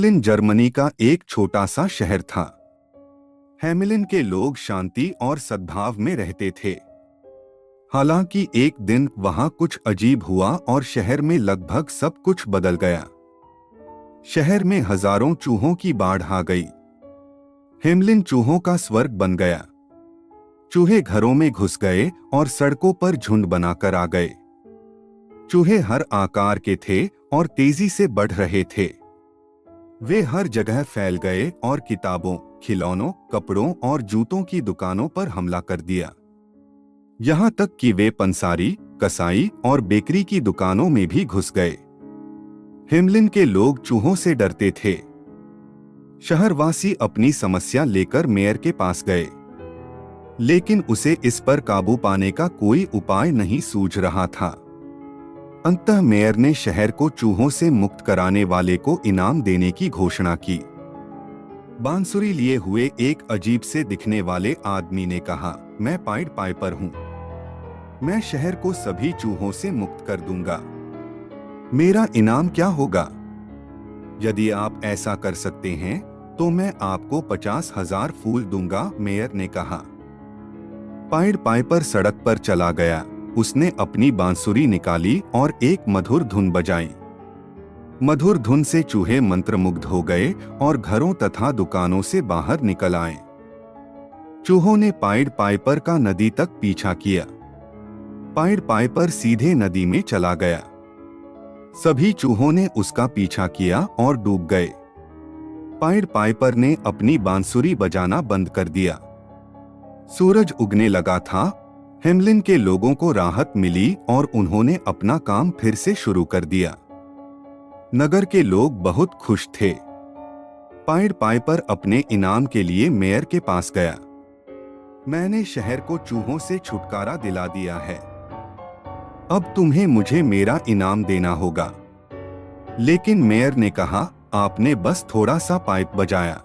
Hamelin Germany का एक छोटा सा शहर था। हेमलिन के लोग शांति और सद्भाव में रहते थे। हालांकि एक दिन वहां कुछ अजीब हुआ और शहर में लगभग सब कुछ बदल गया। शहर में हजारों चूहों की बाढ़ आ गई। हेमलिन चूहों का स्वर्ग बन गया। चूहे घरों में घुस गए और सड़कों पर झुंड बनाकर आ गए। चूहे हर आकार के थे और तेजी से बढ़ रहे थे। वे हर जगह फैल गए और किताबों, खिलौनों, कपड़ों और जूतों की दुकानों पर हमला कर दिया। यहाँ तक कि वे पंसारी, कसाई और बेकरी की दुकानों में भी घुस गए। हेमलिन के लोग चूहों से डरते थे। शहरवासी अपनी समस्या लेकर मेयर के पास गए, लेकिन उसे इस पर काबू पाने का कोई उपाय नहीं सूझ रहा था। अंततः मेयर ने शहर को चूहों से मुक्त कराने वाले को इनाम देने की घोषणा की। बांसुरी लिए हुए एक अजीब से दिखने वाले आदमी ने कहा, मैं पाइड पाइपर हूं। मैं शहर को सभी चूहों से मुक्त कर दूंगा। मेरा इनाम क्या होगा? यदि आप ऐसा कर सकते हैं तो मैं आपको 50,000 फूल दूंगा, मेयर ने कहा। पाइड पाइपर सड़क पर चला गया। उसने अपनी बांसुरी निकाली और एक मधुर धुन बजाई। मधुर धुन से चूहे मंत्रमुग्ध हो गए और घरों तथा दुकानों से बाहर निकल आए। चूहों ने पाइड पाइपर का नदी तक पीछा किया। पाइड पाइपर सीधे नदी में चला गया। सभी चूहों ने उसका पीछा किया और डूब गए। पाइड पाइपर ने अपनी बांसुरी बजाना बंद कर दिया। सूरज उगने लगा था। हेमलिन के लोगों को राहत मिली और उन्होंने अपना काम फिर से शुरू कर दिया। नगर के लोग बहुत खुश थे। पाइड पाइपर अपने इनाम के लिए मेयर के पास गया। मैंने शहर को चूहों से छुटकारा दिला दिया है। अब तुम्हें मुझे मेरा इनाम देना होगा। लेकिन मेयर ने कहा, आपने बस थोड़ा सा पाइप बजाया।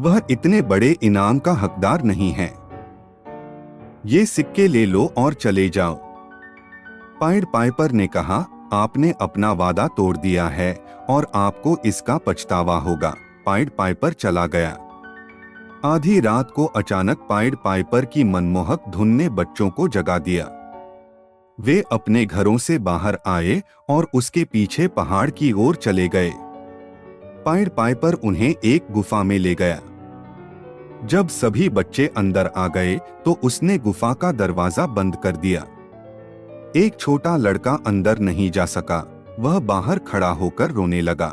वह इतने बड़े इनाम का हकदार नहीं है। ये सिक्के ले लो और चले जाओ। पाइड पाइपर ने कहा, आपने अपना वादा तोड़ दिया है और आपको इसका पछतावा होगा। पाइड पाइपर चला गया। आधी रात को अचानक पाइड पाइपर की मनमोहक धुन ने बच्चों को जगा दिया। वे अपने घरों से बाहर आए और उसके पीछे पहाड़ की ओर चले गए। पाइड पाइपर उन्हें एक गुफा में ले गया। जब सभी बच्चे अंदर आ गए तो उसने गुफा का दरवाजा बंद कर दिया। एक छोटा लड़का अंदर नहीं जा सका। वह बाहर खड़ा होकर रोने लगा।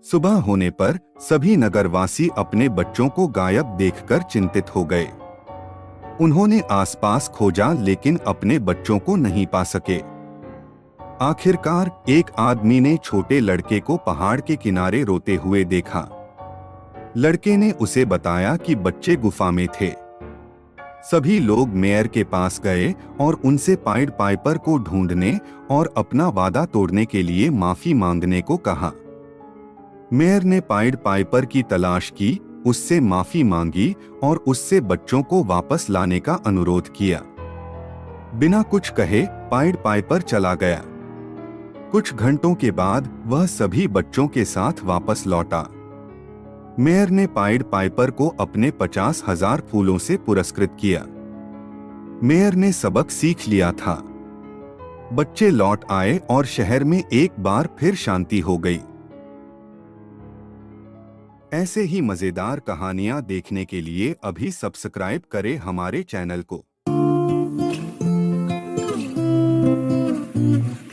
सुबह होने पर सभी नगरवासी अपने बच्चों को गायब देखकर चिंतित हो गए। उन्होंने आसपास खोजा लेकिन अपने बच्चों को नहीं पा सके। आखिरकार एक आदमी ने छोटे लड़के को पहाड़ के किनारे रोते हुए देखा। लड़के ने उसे बताया कि बच्चे गुफा में थे। सभी लोग मेयर के पास गए और उनसे पाइड पाइपर को ढूंढने और अपना वादा तोड़ने के लिए माफी मांगने को कहा। मेयर ने पाइड पाइपर की तलाश की, उससे माफी मांगी और उससे बच्चों को वापस लाने का अनुरोध किया। बिना कुछ कहे पाइड पाइपर चला गया। कुछ घंटों के बाद वह सभी बच्चों के साथ वापस लौटा। मेयर ने पाइड पाइपर को अपने 50,000 फूलों से पुरस्कृत किया। मेयर ने सबक सीख लिया था। बच्चे लौट आए और शहर में एक बार फिर शांति हो गई। ऐसे ही मजेदार कहानियां देखने के लिए अभी सब्सक्राइब करें हमारे चैनल को।